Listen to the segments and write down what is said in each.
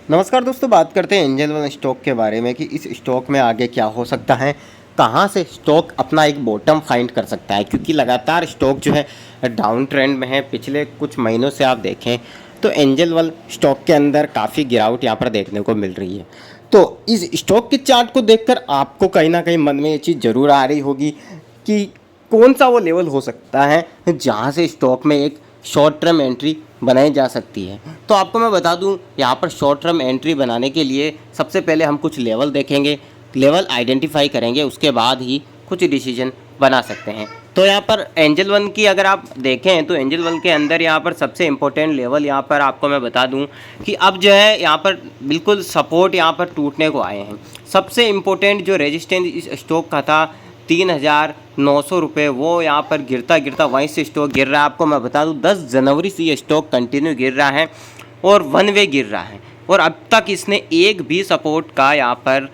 नमस्कार दोस्तों, बात करते हैं एंजल वन स्टॉक के बारे में कि इस स्टॉक में आगे क्या हो सकता है, कहां से स्टॉक अपना एक बॉटम फाइंड कर सकता है। क्योंकि लगातार स्टॉक जो है डाउन ट्रेंड में है। पिछले कुछ महीनों से आप देखें तो एंजल वन स्टॉक के अंदर काफ़ी गिरावट यहां पर देखने को मिल रही है। तो इस स्टॉक के चार्ट को देखकर आपको कहीं ना कहीं मन में ये चीज़ ज़रूर आ रही होगी कि कौन सा वो लेवल हो सकता है जहां से स्टॉक में एक शॉर्ट टर्म एंट्री बनाई जा सकती है। तो आपको मैं बता दूं, यहाँ पर शॉर्ट टर्म एंट्री बनाने के लिए सबसे पहले हम कुछ लेवल देखेंगे, लेवल आइडेंटिफाई करेंगे, उसके बाद ही कुछ डिसीजन बना सकते हैं। तो यहाँ पर एंजल वन की अगर आप देखें तो एंजल वन के अंदर यहाँ पर सबसे इम्पोर्टेंट लेवल यहाँ पर आपको मैं बता दूँ कि अब जो है यहाँ पर बिल्कुल सपोर्ट यहाँ पर टूटने को आए हैं। सबसे इम्पोर्टेंट जो रेजिस्टेंस इस स्टॉक का था 3,900 रुपये, वो यहाँ पर गिरता गिरता वहीं से स्टॉक गिर रहा है। आपको मैं बता दूं 10 जनवरी से ये स्टॉक कंटिन्यू गिर रहा है और वन वे गिर रहा है और अब तक इसने एक भी सपोर्ट का यहाँ पर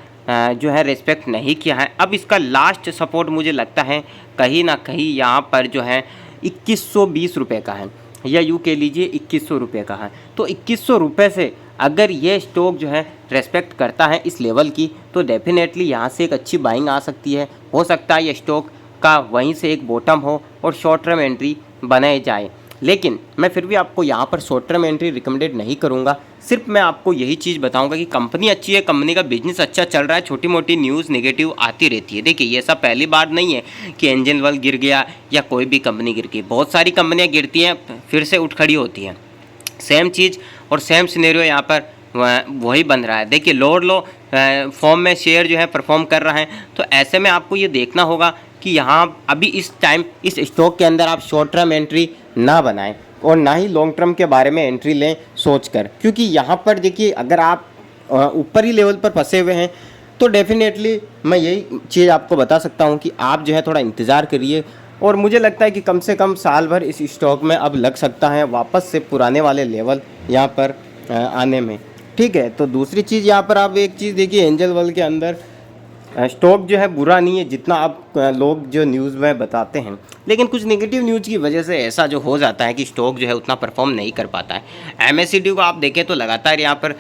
जो है रिस्पेक्ट नहीं किया है। अब इसका लास्ट सपोर्ट मुझे लगता है कहीं ना कहीं यहाँ पर जो है 2120 रुपये का है, या यूँ कह लीजिए 2100 रुपये का है। तो 2100 रुपये से अगर ये स्टॉक जो है रेस्पेक्ट करता है इस लेवल की, तो डेफिनेटली यहाँ से एक अच्छी बाइंग आ सकती है। हो सकता है ये स्टॉक का वहीं से एक बॉटम हो और शॉर्ट टर्म एंट्री बनाए जाए। लेकिन मैं फिर भी आपको यहाँ पर शॉर्ट टर्म एंट्री रिकमेंडेड नहीं करूँगा। सिर्फ मैं आपको यही चीज़ बताऊँगा कि कंपनी अच्छी है, कंपनी का बिजनेस अच्छा चल रहा है, छोटी मोटी न्यूज़ नेगेटिव आती रहती है। देखिए ये सब पहली बार नहीं है कि एंजल वन गिर गया या कोई भी कंपनी गिर गई। बहुत सारी कंपनियाँ गिरती हैं फिर से उठ खड़ी होती हैं। सेम चीज़ और सेम सिनेरियो यहाँ पर वही बन रहा है। देखिए लोअर लो फॉर्म में शेयर जो है परफॉर्म कर रहा है। तो ऐसे में आपको ये देखना होगा कि यहाँ अभी इस टाइम इस स्टॉक के अंदर आप शॉर्ट टर्म एंट्री ना बनाएं और ना ही लॉन्ग टर्म के बारे में एंट्री लें सोचकर। क्योंकि यहाँ पर देखिए अगर आप ऊपर ही लेवल पर फंसे हुए हैं तो डेफिनेटली मैं यही चीज़ आपको बता सकता हूँ कि आप जो है थोड़ा इंतज़ार करिए। और मुझे लगता है कि कम से कम साल भर इस स्टॉक में अब लग सकता है वापस से पुराने वाले लेवल यहाँ पर आने में। ठीक है, तो दूसरी चीज़ यहाँ पर आप एक चीज़ देखिए, एंजल वन के अंदर स्टॉक जो है बुरा नहीं है जितना आप लोग जो न्यूज़ में बताते हैं। लेकिन कुछ नेगेटिव न्यूज़ की वजह से ऐसा जो हो जाता है कि स्टॉक जो है उतना परफॉर्म नहीं कर पाता है। एमएससीडी को आप देखें तो लगातार यहाँ पर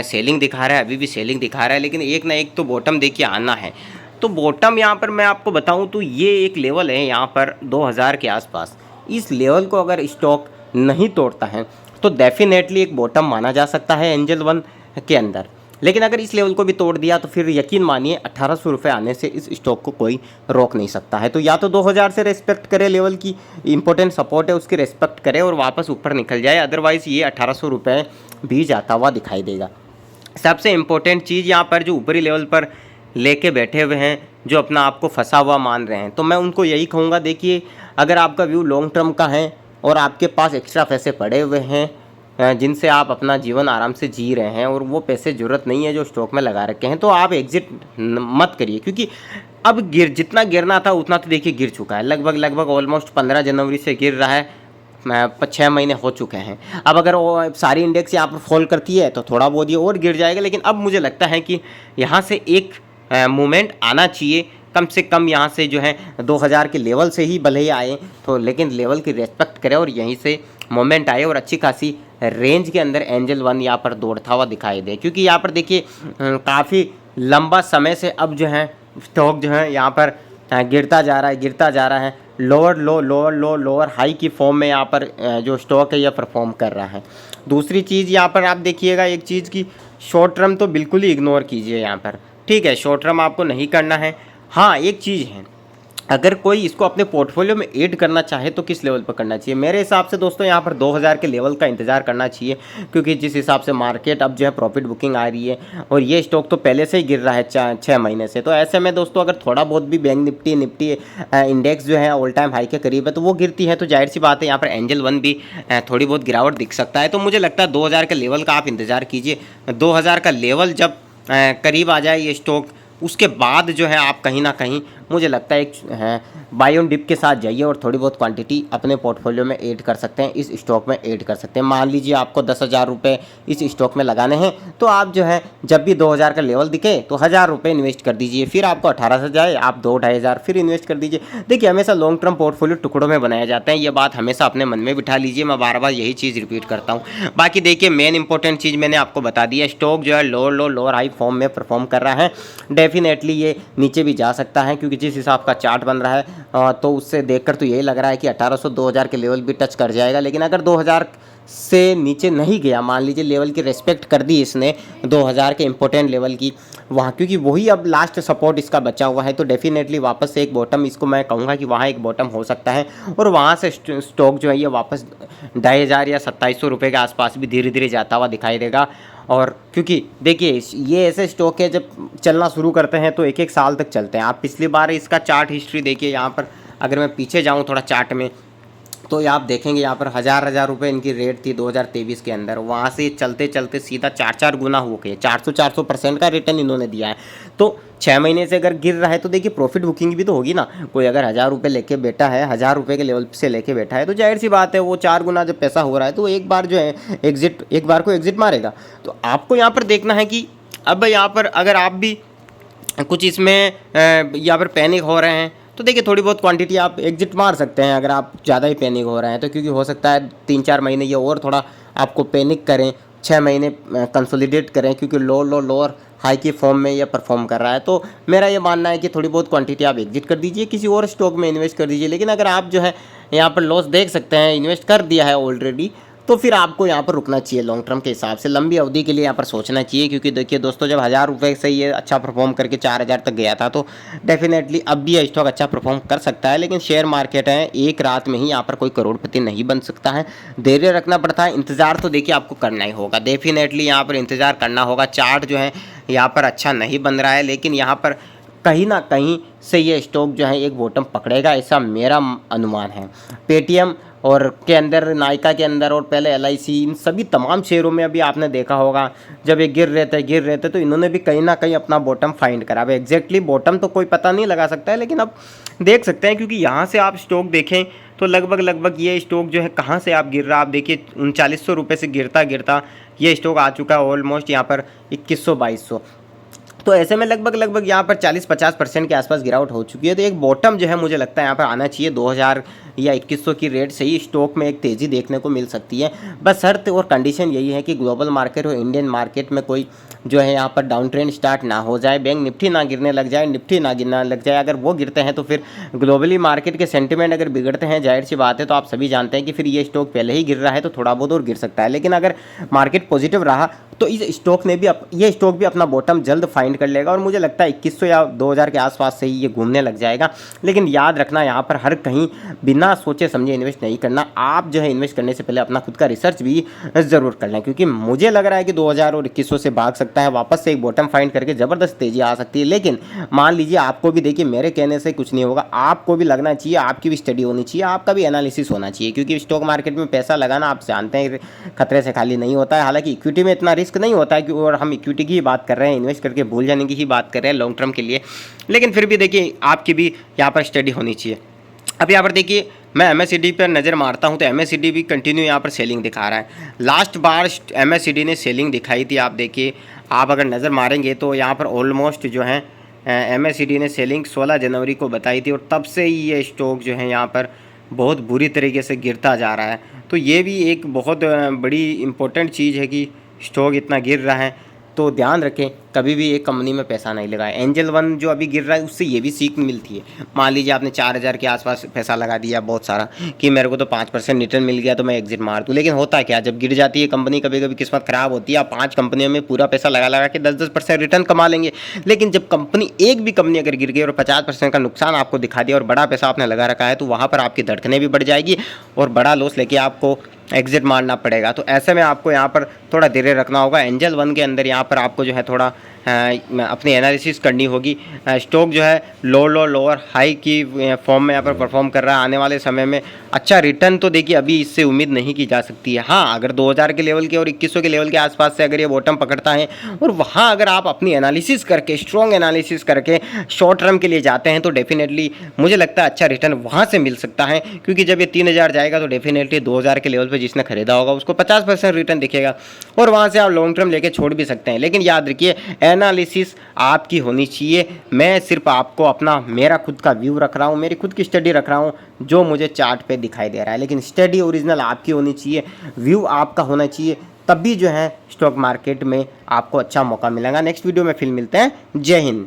सेलिंग दिखा रहा है, अभी भी सेलिंग दिखा रहा है, लेकिन एक ना एक तो बॉटम देखिए आना है। तो बॉटम यहाँ पर मैं आपको बताऊँ तो ये एक लेवल है यहाँ पर 2000 के आसपास। इस लेवल को अगर स्टॉक नहीं तोड़ता है तो डेफिनेटली एक बॉटम माना जा सकता है एंजल वन के अंदर। लेकिन अगर इस लेवल को भी तोड़ दिया तो फिर यकीन मानिए 1800 रुपये आने से इस स्टॉक को कोई रोक नहीं सकता है। तो या तो 2000 से रेस्पेक्ट करे, लेवल की इंपॉर्टेंट सपोर्ट है उसकी रेस्पेक्ट करे और वापस ऊपर निकल जाए, अदरवाइज़ ये 1800 रुपये भी जाता हुआ दिखाई देगा। सबसे इम्पोर्टेंट चीज़ यहाँ पर जो ऊपरी लेवल पर लेके बैठे हुए हैं, जो अपना आपको फंसा हुआ मान रहे हैं, तो मैं उनको यही कहूँगा, देखिए अगर आपका व्यू लॉन्ग टर्म का है और आपके पास एक्स्ट्रा पैसे पड़े हुए हैं जिनसे आप अपना जीवन आराम से जी रहे हैं और वो पैसे ज़रूरत नहीं है जो स्टॉक में लगा रखे हैं, तो आप एग्जिट मत करिए। क्योंकि अब जितना गिरना था उतना तो देखिए गिर चुका है, लगभग ऑलमोस्ट 15 जनवरी से गिर रहा है, 6 महीने हो चुके हैं। अब अगर वो सारी इंडेक्स यहाँ पर फॉल करती है तो थोड़ा बहुत ये और गिर जाएगा। लेकिन अब मुझे लगता है कि यहाँ से एक मूवमेंट आना चाहिए, कम से कम यहाँ से जो है 2000 के लेवल से ही भले ही आए तो, लेकिन लेवल की रेस्पेक्ट करें और यहीं से मोमेंट आए और अच्छी खासी रेंज के अंदर एंजल वन यहाँ पर दौड़ता हुआ दिखाई दे। क्योंकि यहाँ पर देखिए काफ़ी लंबा समय से अब जो है स्टॉक जो है यहाँ पर गिरता जा रहा है, लोअर लो लोअर लो लोअर हाई की फॉर्म में यहाँ पर जो स्टॉक है यह परफॉर्म कर रहा है। दूसरी चीज़ यहाँ पर आप देखिएगा एक चीज़ की, शॉर्ट टर्म तो बिल्कुल ही इग्नोर कीजिए यहाँ पर। ठीक है, शॉर्ट टर्म आपको नहीं करना है। हाँ एक चीज़ है, अगर कोई इसको अपने पोर्टफोलियो में ऐड करना चाहे तो किस लेवल पर करना चाहिए? मेरे हिसाब से दोस्तों यहाँ पर 2000 के लेवल का इंतजार करना चाहिए। क्योंकि जिस हिसाब से मार्केट अब जो है प्रॉफिट बुकिंग आ रही है और ये स्टॉक तो पहले से ही गिर रहा है 6 महीने से, तो ऐसे में दोस्तों अगर थोड़ा बहुत भी बैंक निफ्टी इंडेक्स जो है ऑल टाइम हाई के करीब है तो वो गिरती है, तो जाहिर सी बात है यहाँ पर एंजल वन भी थोड़ी बहुत गिरावट दिख सकता है। तो मुझे लगता है 2000 के लेवल का आप इंतज़ार कीजिए। 2000 का लेवल जब करीब आ जाए ये स्टॉक, उसके बाद जो है आप कहीं ना कहीं मुझे लगता है एक बाय ऑन डिप के साथ जाइए और थोड़ी बहुत क्वांटिटी अपने पोर्टफोलियो में ऐड कर सकते हैं, इस स्टॉक में ऐड कर सकते हैं। मान लीजिए आपको 10,000 रुपये इस स्टॉक में लगाने हैं, तो आप जो है जब भी 2,000 का लेवल दिखे तो 1,000 रुपये इन्वेस्ट कर दीजिए, फिर आपको 18 से जाए आप 2-2,500 फिर इन्वेस्ट कर दीजिए। देखिए हमेशा लॉन्ग टर्म पोर्टफोलियो टुकड़ों में बनाया जाता है, ये बात हमेशा अपने मन में बिठा लीजिए, मैं बार बार यही चीज़ रिपीट करता हूँ। बाकी देखिए मेन इंपॉर्टेंट चीज़ मैंने आपको बता दी है, स्टॉक जो है लोअर हाई फॉर्म में परफॉर्म कर रहा है। डेफिनेटली ये नीचे भी जा सकता है, क्योंकि जिस हिसाब का चार्ट बन रहा है तो उससे देखकर तो यही लग रहा है कि 1800-2000 के लेवल भी टच कर जाएगा। लेकिन अगर 2000 से नीचे नहीं गया, मान लीजिए लेवल की रेस्पेक्ट कर दी इसने 2000 के इंपॉर्टेंट लेवल की वहाँ, क्योंकि वही अब लास्ट सपोर्ट इसका बचा हुआ है, तो डेफिनेटली वापस से एक बॉटम, इसको मैं कहूँगा कि वहाँ एक बॉटम हो सकता है और वहाँ से स्टॉक जो है ये वापस 2,500 या 2,700 रुपये के आसपास भी धीरे धीरे जाता हुआ दिखाई देगा। और क्योंकि देखिए ये ऐसे स्टॉक है जब चलना शुरू करते हैं तो एक एक साल तक चलते हैं। आप पिछली बार इसका चार्ट हिस्ट्री देखिए, यहाँ पर अगर मैं पीछे जाऊँ थोड़ा चार्ट में तो आप देखेंगे यहाँ पर 1,000 रुपये इनकी रेट थी 2023 के अंदर, वहाँ से चलते चलते सीधा 4-4 गुना हो गए, 400% का रिटर्न इन्होंने दिया है। तो 6 महीने से अगर गिर रहा है तो देखिए प्रॉफिट बुकिंग भी तो होगी ना। कोई अगर 1,000 रुपये लेके बैठा है, 1,000 रुपये के लेवल से लेके बैठा है, तो जाहिर सी बात है वो 4 गुना जब पैसा हो रहा है तो एक बार जो है एक बार को एग्जिट मारेगा। तो आपको यहाँ पर देखना है कि अब यहाँ पर अगर आप भी कुछ इसमें यहाँ पर पैनिक हो रहे हैं तो देखिए थोड़ी बहुत क्वांटिटी आप एग्जिट मार सकते हैं अगर आप ज़्यादा ही पैनिक हो रहे हैं तो, क्योंकि हो सकता है 3-4 महीने ये और थोड़ा आपको पैनिक करें, 6 महीने कंसोलिडेट करें, क्योंकि लोअर हाई की फॉर्म में ये परफॉर्म कर रहा है। तो मेरा ये मानना है कि थोड़ी बहुत क्वांटिटी आप एग्जिट कर दीजिए, किसी और स्टॉक में इन्वेस्ट कर दीजिए। लेकिन अगर आप जो है यहाँ पर लॉस देख सकते हैं, इन्वेस्ट कर दिया है ऑलरेडी, तो फिर आपको यहाँ पर रुकना चाहिए। लॉन्ग टर्म के हिसाब से लंबी अवधि के लिए यहाँ पर सोचना चाहिए, क्योंकि देखिए दोस्तों जब 1,000 रुपये से ये अच्छा परफॉर्म करके 4,000 तक गया था तो डेफिनेटली अब भी ये स्टॉक अच्छा परफॉर्म कर सकता है। लेकिन शेयर मार्केट है, एक रात में ही यहाँ पर कोई करोड़पति नहीं बन सकता है, धैर्य रखना पड़ता है, इंतज़ार तो देखिए आपको करना ही होगा, डेफिनेटली यहाँ पर इंतज़ार करना होगा। चार्ट जो है यहाँ पर अच्छा नहीं बन रहा है, लेकिन यहाँ पर कहीं ना कहीं से ये स्टॉक जो है एक बॉटम पकड़ेगा, ऐसा मेरा अनुमान है। पेटीएम और के अंदर, नायका के अंदर और पहले LIC, इन सभी तमाम शेयरों में अभी आपने देखा होगा जब ये गिर रहे थे तो इन्होंने भी कहीं ना कहीं अपना बॉटम फाइंड करा। अब एग्जैक्टली बॉटम तो कोई पता नहीं लगा सकता है, लेकिन अब देख सकते हैं, क्योंकि यहाँ से आप स्टॉक देखें तो लगभग ये स्टॉक जो है कहाँ से आप गिर रहा, आप देखिए 3900 रुपये से गिरता ये स्टॉक आ चुका है ऑलमोस्ट यहाँ पर 2100-2200। तो ऐसे में लगभग यहाँ पर 40-50% के आसपास गिरावट हो चुकी है। तो एक बॉटम जो है मुझे लगता है यहाँ पर आना चाहिए 2,000 या 2,100 की रेट से ही स्टॉक में एक तेज़ी देखने को मिल सकती है। बस शर्त और कंडीशन यही है कि ग्लोबल मार्केट और इंडियन मार्केट में कोई जो है यहाँ पर डाउन ट्रेंड स्टार्ट ना हो जाए, बैंक निफ्टी ना गिरने लग जाए, निफ्टी ना गिरने लग जाए। अगर वो गिरते हैं तो फिर ग्लोबली मार्केट के सेंटिमेंट अगर बिगड़ते हैं, जाहिर सी बात है, तो आप सभी जानते हैं कि फिर ये स्टॉक पहले ही गिर रहा है तो थोड़ा बहुत और गिर सकता है। लेकिन अगर मार्केट पॉजिटिव रहा तो इस स्टॉक ने भी ये स्टॉक भी अपना बॉटम जल्द फाइंड कर लेगा और मुझे लगता है 2,100 या 2,000 के आसपास से ही ये घूमने लग जाएगा। लेकिन याद रखना यहाँ पर हर कहीं बिना सोचे समझे इन्वेस्ट नहीं करना। आप जो है इन्वेस्ट करने से पहले अपना खुद का रिसर्च भी ज़रूर कर लें, क्योंकि मुझे लग रहा है कि 2,000 और 2,100 से भाग सकता है, वापस से एक बॉटम फाइंड करके ज़बरदस्त तेज़ी आ सकती है। लेकिन मान लीजिए आपको भी, देखिए मेरे कहने से कुछ नहीं होगा, आपको भी लगना चाहिए, आपकी भी स्टडी होनी चाहिए, आपका भी एनालिसिस होना चाहिए, क्योंकि स्टॉक मार्केट में पैसा लगाना आप जानते हैं खतरे से खाली नहीं होता है। हालांकि इक्विटी में इतना रिस्क नहीं होता है कि, और हम इक्विटी की ही बात कर रहे हैं, इन्वेस्ट करके भूल जाने की ही बात कर रहे हैं लॉन्ग टर्म के लिए। लेकिन फिर भी देखिए आपकी भी यहाँ पर स्टडी होनी चाहिए। अब यहाँ पर देखिए मैं MACD पर नज़र मारता हूँ तो MACD भी कंटिन्यू यहाँ पर सेलिंग दिखा रहा है। लास्ट बार MACD ने सेलिंग दिखाई थी, आप देखिए, आप अगर नज़र मारेंगे तो यहाँ पर ऑलमोस्ट जो है MACD ने सेलिंग 16 जनवरी को बताई थी और तब से ही ये स्टॉक जो है यहाँ पर बहुत बुरी तरीके से गिरता जा रहा है। तो ये भी एक बहुत बड़ी इम्पोर्टेंट चीज़ है कि स्टॉक इतना गिर रहा है। तो ध्यान रखें, कभी भी एक कंपनी में पैसा नहीं लगाएं। एंजल वन जो अभी गिर रहा है उससे ये भी सीख मिलती है। मान लीजिए आपने 4,000 के आसपास पैसा लगा दिया बहुत सारा कि मेरे को तो 5% रिटर्न मिल गया तो मैं एग्जिट मार दूँ, लेकिन होता क्या, जब गिर जाती है कंपनी, कभी कभी किस्मत ख़राब होती है, आप 5 कंपनियों में पूरा पैसा लगा के 10-10% रिटर्न कमा लेंगे। लेकिन जब एक भी कंपनी अगर गिर गई और 50% का नुकसान आपको दिखा दिया और बड़ा पैसा आपने लगा रखा है, तो वहाँ पर आपकी धड़कनें भी बढ़ जाएगी और बड़ा लॉस लेके आपको एग्जिट मारना पड़ेगा। तो ऐसे में आपको यहाँ पर थोड़ा धीरे रखना होगा। एंजल वन के अंदर यहाँ पर आपको जो है थोड़ा अपनी एनालिसिस करनी होगी। स्टॉक जो है लोअर हाई की फॉर्म में यहाँ पर परफॉर्म कर रहा है। आने वाले समय में अच्छा रिटर्न तो देखिए अभी इससे उम्मीद नहीं की जा सकती है। हाँ, अगर 2000 के लेवल के और 2100 के लेवल के आसपास से अगर ये बॉटम पकड़ता है और वहाँ अगर आप अपनी एनालिसिस करके, स्ट्रॉन्ग एनालिसिस करके शॉर्ट टर्म के लिए जाते हैं तो डेफिनेटली मुझे लगता है अच्छा रिटर्न वहाँ से मिल सकता है। क्योंकि जब ये 3000 जाएगा तो डेफिनेटली 2000 के लेवल पर जिसने खरीदा होगा उसको 50% रिटर्न दिखेगा और वहाँ से आप लॉन्ग टर्म लेके छोड़ भी सकते हैं। लेकिन याद रखिए एनालिसिस आपकी होनी चाहिए। मैं सिर्फ आपको अपना मेरा खुद का व्यू रख रहा हूँ, मेरी खुद की स्टडी रख रहा हूँ जो मुझे चार्ट पे दिखाई दे रहा है। लेकिन स्टडी ओरिजिनल आपकी होनी चाहिए, व्यू आपका होना चाहिए, तभी जो है स्टॉक मार्केट में आपको अच्छा मौका मिलेगा। नेक्स्ट वीडियो में फिर मिलते हैं। जय हिंद।